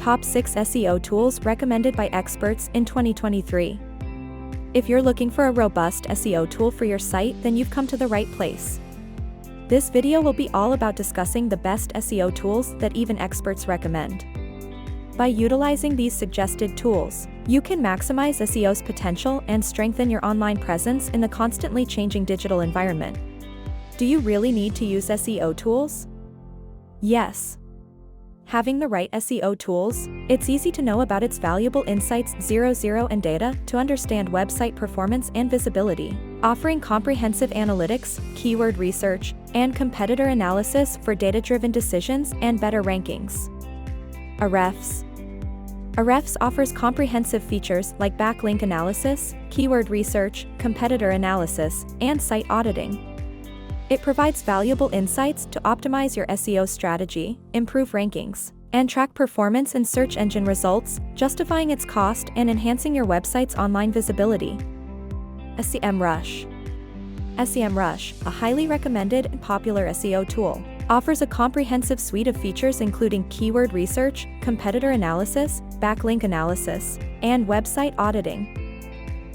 Top 6 SEO Tools Recommended by Experts in 2023. If you're looking for a robust SEO tool for your site, then you've come to the right place. This video will be all about discussing the best SEO tools that even experts recommend. By utilizing these suggested tools, you can maximize SEO's potential and strengthen your online presence in the constantly changing digital environment. Do you really need to use SEO tools? Yes. Having the right SEO tools, it's easy to know about its valuable insights, and data to understand website performance and visibility, offering comprehensive analytics, keyword research, and competitor analysis for data-driven decisions and better rankings. Ahrefs. Ahrefs offers comprehensive features like backlink analysis, keyword research, competitor analysis, and site auditing. It provides valuable insights to optimize your SEO strategy, improve rankings, and track performance in search engine results, justifying its cost and enhancing your website's online visibility. SEMrush. SEMrush, a highly recommended and popular SEO tool, offers a comprehensive suite of features including keyword research, competitor analysis, backlink analysis, and website auditing.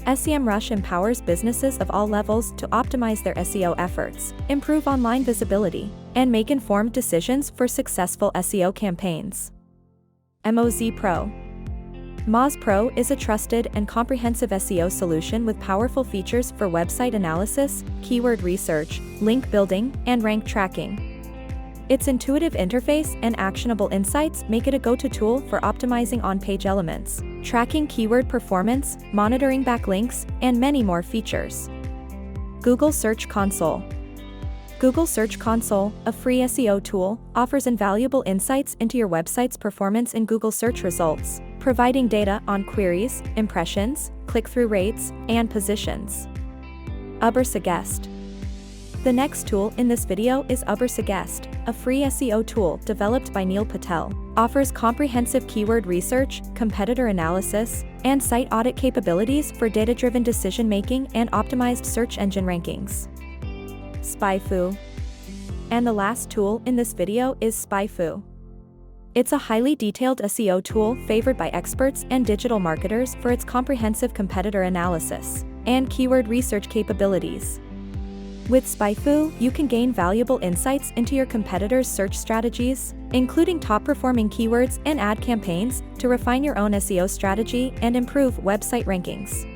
SEMrush empowers businesses of all levels to optimize their SEO efforts, improve online visibility, and make informed decisions for successful SEO campaigns. Moz Pro. Moz Pro is a trusted and comprehensive SEO solution with powerful features for website analysis, keyword research, link building, and rank tracking. Its intuitive interface and actionable insights make it a go-to tool for optimizing on-page elements, tracking keyword performance, monitoring backlinks, and many more features. Google Search Console. Google Search Console, a free SEO tool, offers invaluable insights into your website's performance in Google search results, providing data on queries, impressions, click-through rates, and positions. Ubersuggest. The next tool in this video is Ubersuggest, a free SEO tool developed by Neil Patel, offers comprehensive keyword research, competitor analysis, and site audit capabilities for data-driven decision-making and optimized search engine rankings. SpyFu. And the last tool in this video is SpyFu. It's a highly detailed SEO tool favored by experts and digital marketers for its comprehensive competitor analysis and keyword research capabilities. With SpyFu, you can gain valuable insights into your competitors' search strategies, including top-performing keywords and ad campaigns, to refine your own SEO strategy and improve website rankings.